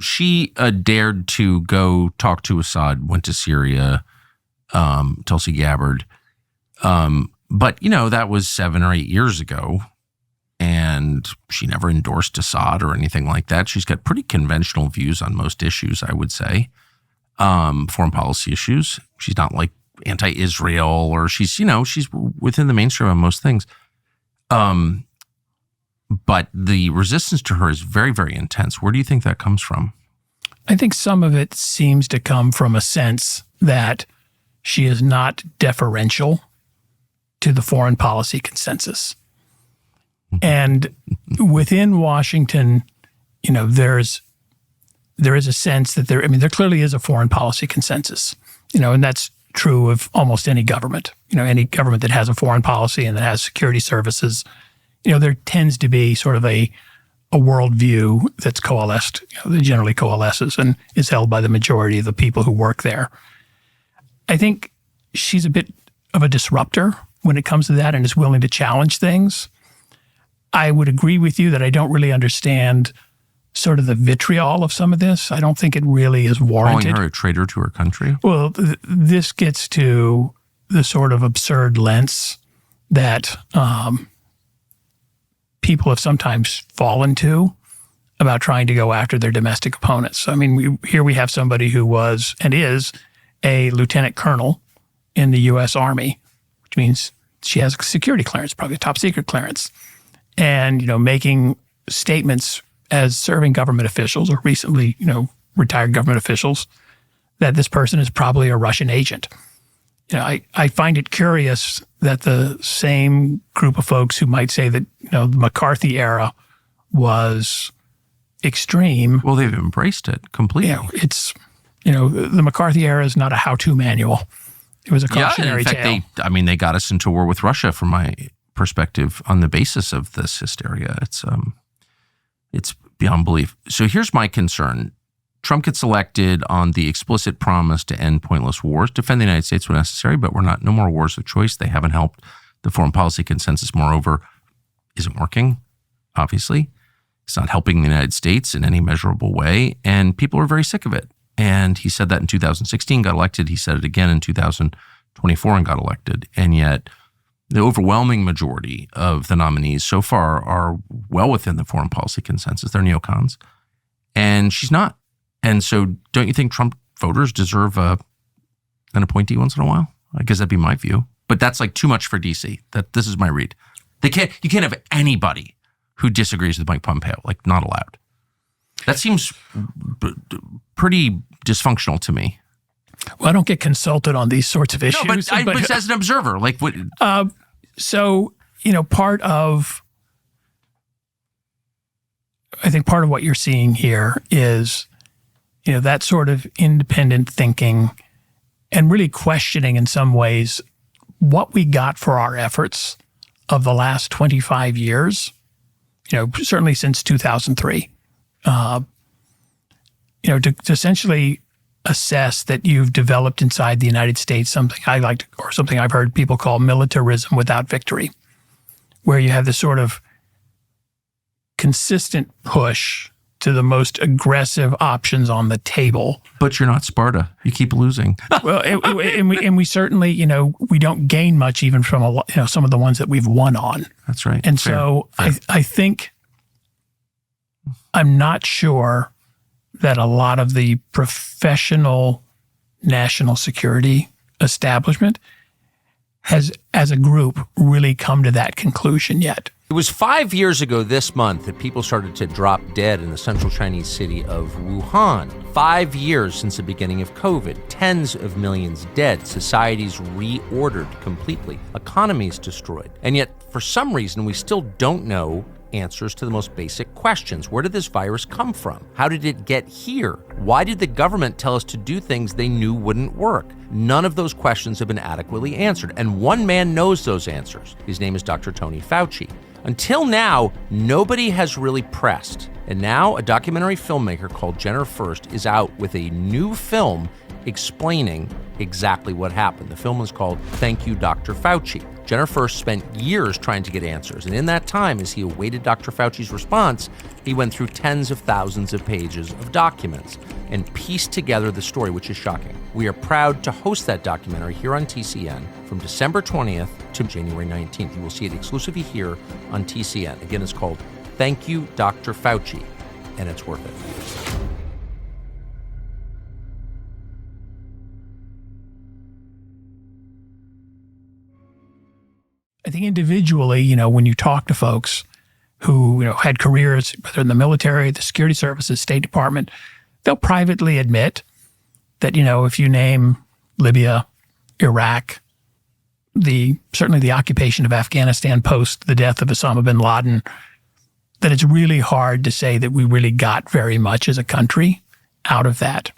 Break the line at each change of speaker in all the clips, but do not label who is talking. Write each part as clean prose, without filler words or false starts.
She dared to go talk to Assad, went to Syria, Tulsi Gabbard. But, that was 7 or 8 years ago. And she never endorsed Assad or anything like that. She's got pretty conventional views on most issues, I would say. Foreign policy issues. She's not like anti-Israel, or she's within the mainstream on most things. But the resistance to her is very, very intense. Where do you think that comes from?
I think some of it seems to come from a sense that she is not deferential to the foreign policy consensus. And within Washington, there is a sense that there clearly is a foreign policy consensus, and that's true of almost any government. Any government that has a foreign policy and that has security services, there tends to be sort of a worldview that's coalesced, that generally coalesces and is held by the majority of the people who work there. I think she's a bit of a disruptor when it comes to that and is willing to challenge things. I would agree with you that I don't really understand sort of the vitriol of some of this. I don't think it really is warranted.
Calling her a traitor to her country?
Well, this gets to the sort of absurd lengths that people have sometimes fallen to about trying to go after their domestic opponents. I mean, here we have somebody who was and is a lieutenant colonel in the U.S. Army, which means she has a security clearance, probably a top secret clearance. And, making statements as serving government officials or recently, retired government officials that this person is probably a Russian agent. I find it curious that the same group of folks who might say that, the McCarthy era was extreme.
Well, they've embraced it completely.
The McCarthy era is not a how-to manual. It was a cautionary tale.
They got us into war with Russia from my perspective on the basis of this hysteria. It's beyond belief. So here's my concern. Trump gets elected on the explicit promise to end pointless wars, defend the United States when necessary, but no more wars of choice. They haven't helped. The foreign policy consensus, moreover, isn't working, obviously. It's not helping the United States in any measurable way, and people are very sick of it. And he said that in 2016, got elected. He said it again in 2024 and got elected. And yet the overwhelming majority of the nominees so far are well within the foreign policy consensus. They're neocons. And she's not. And so don't you think Trump voters deserve an appointee once in a while? I guess that'd be my view. But that's like too much for D.C. This is my read. You can't have anybody who disagrees with Mike Pompeo, not allowed. That seems pretty dysfunctional to me.
Well, I don't get consulted on these sorts of issues.
No, but as an observer, what?
Part of, I think part of what you're seeing here is, that sort of independent thinking and really questioning in some ways what we got for our efforts of the last 25 years, certainly since 2003, to essentially assess that you've developed inside the United States something I've heard people call militarism without victory, where you have this sort of consistent push to the most aggressive options on the table.
But you're not Sparta. You keep losing.
Well, and we certainly, we don't gain much even from some of the ones that we've won on.
That's right.
And so I think I'm not sure that a lot of the professional national security establishment has, as a group, really come to that conclusion yet.
It was 5 years ago this month that people started to drop dead in the central Chinese city of Wuhan. 5 years since the beginning of COVID. Tens of millions dead. Societies reordered completely. Economies destroyed. And yet, for some reason, we still don't know answers to the most basic questions. Where did this virus come from? How did it get here? Why did the government tell us to do things they knew wouldn't work? None of those questions have been adequately answered, and one man knows those answers. His name is Dr. Tony Fauci. Until now, nobody has really pressed And now a documentary filmmaker called Jenner First is out with a new film explaining exactly what happened. The film is called Thank You, Dr. Fauci. Jenner First spent years trying to get answers, and in that time, as he awaited Dr. Fauci's response, he went through tens of thousands of pages of documents and pieced together the story, which is shocking. We are proud to host that documentary here on TCN from December 20th to January 19th. You will see it exclusively here on TCN. Again, it's called Thank You, Dr. Fauci, and it's worth it.
I think individually, when you talk to folks who, had careers, whether in the military, the security services, State Department, they'll privately admit that, if you name Libya, Iraq, certainly the occupation of Afghanistan post the death of Osama bin Laden, that it's really hard to say that we really got very much as a country out of that.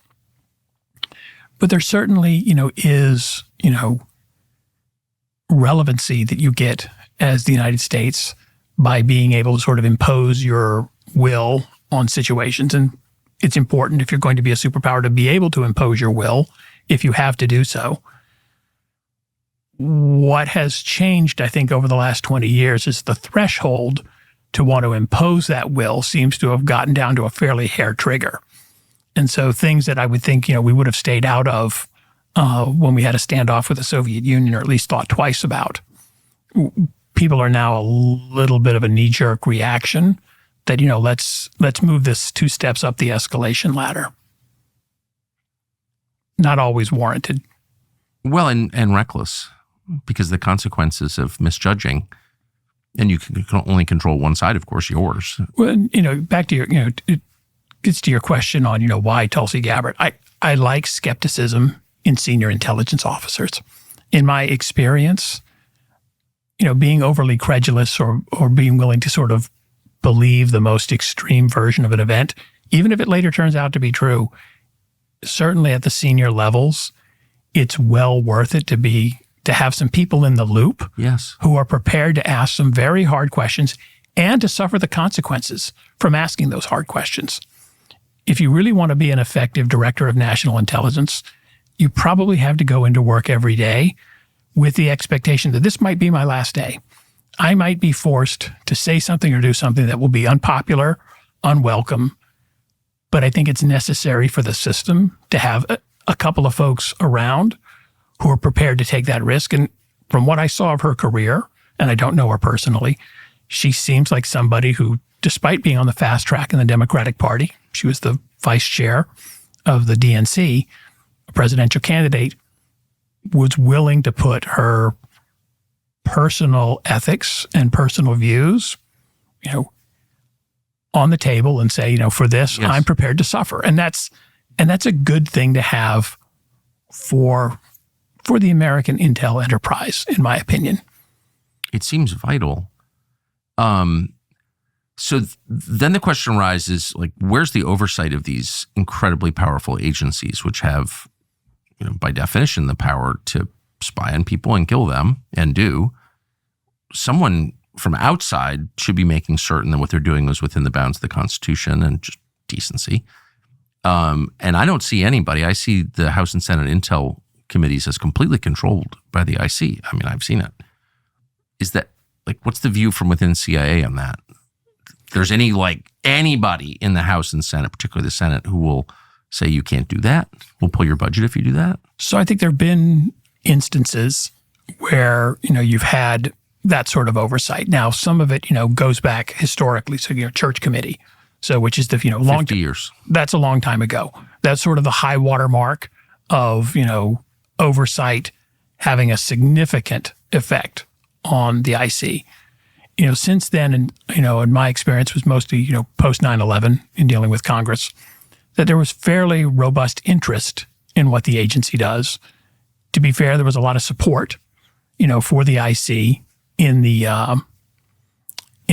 But there certainly, is, relevancy that you get as the United States by being able to sort of impose your will on situations. And it's important, if you're going to be a superpower, to be able to impose your will if you have to do so. What has changed, I think, over the last 20 years is the threshold to want to impose that will seems to have gotten down to a fairly hair trigger. And so things that I would think, we would have stayed out of when we had a standoff with the Soviet Union, or at least thought twice about, people are now a little bit of a knee-jerk reaction that, let's move this 2 steps up the escalation ladder. Not always warranted.
Well, and reckless, because the consequences of misjudging, and you can only control one side, of course, yours.
Well, back to your, it gets to your question on, why Tulsi Gabbard. I like skepticism in senior intelligence officers. In my experience, being overly credulous or being willing to sort of believe the most extreme version of an event, even if it later turns out to be true, certainly at the senior levels, it's well worth it to have some people in the loop,
yes,
who are prepared to ask some very hard questions and to suffer the consequences from asking those hard questions. If you really want to be an effective director of national intelligence, you probably have to go into work every day with the expectation that this might be my last day. I might be forced to say something or do something that will be unpopular, unwelcome, but I think it's necessary for the system to have a couple of folks around who are prepared to take that risk. And from what I saw of her career, and I don't know her personally, she seems like somebody who, despite being on the fast track in the Democratic Party, she was the vice chair of the DNC, a presidential candidate, was willing to put her personal ethics and personal views, on the table and say, for this, yes, I'm prepared to suffer. And that's a good thing to have for the American intel enterprise, in my opinion.
It seems vital. So then the question arises, where's the oversight of these incredibly powerful agencies, which have, by definition, the power to spy on people and kill them, and do? Someone from outside should be making certain that what they're doing is within the bounds of the Constitution and just decency. And I don't see anybody. I see the House and Senate intel committees as completely controlled by the IC. I mean, I've seen it. Is that, what's the view from within CIA on that? There's anybody in the House and Senate, particularly the Senate, who will say you can't do that? We'll pull your budget if you do that? So
I think there have been instances where, you've had that sort of oversight. Now, some of it, goes back historically. So, church committee. So, which is the, long
50 years.
That's a long time ago. That's sort of the high water mark of, oversight having a significant effect on the IC. Since then, and, in my experience was mostly, post 9/11 in dealing with Congress, that there was fairly robust interest in what the agency does. To be fair, there was a lot of support, for the IC in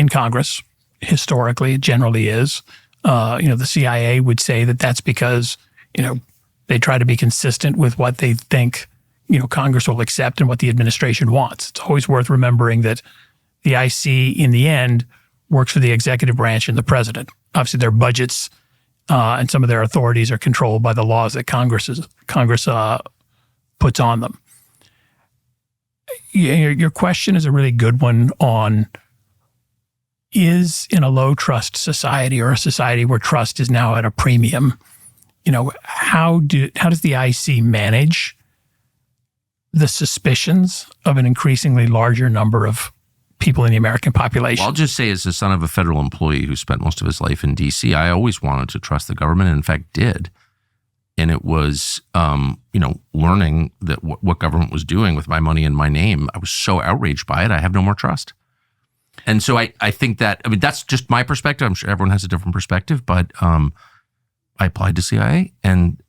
Congress. Historically, it generally is. The CIA would say that that's because, they try to be consistent with what they think, Congress will accept and what the administration wants. It's always worth remembering that the IC, in the end, works for the executive branch and the president. obviously their budgets and some of their authorities are controlled by the laws that Congress puts on them. Your question is a really good one on, is in a low trust society or a society where trust is now at a premium, how does the IC manage the suspicions of an increasingly larger number of people in the American population?
Well, I'll just say, as the son of a federal employee who spent most of his life in D.C., I always wanted to trust the government, and in fact did. And it was, learning that what government was doing with my money in my name, I was so outraged by it, I have no more trust. And so I think that, that's just my perspective. I'm sure everyone has a different perspective, but I applied to CIA and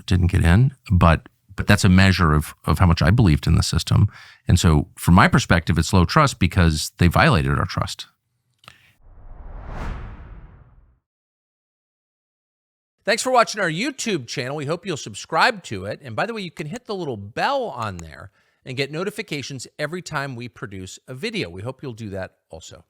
didn't get in. But that's a measure of how much I believed in the system. And so from my perspective, it's low trust because they violated our trust.
Thanks for watching our YouTube channel. We hope you'll subscribe to it. And by the way, you can hit the little bell on there and get notifications every time we produce a video. We hope you'll do that also.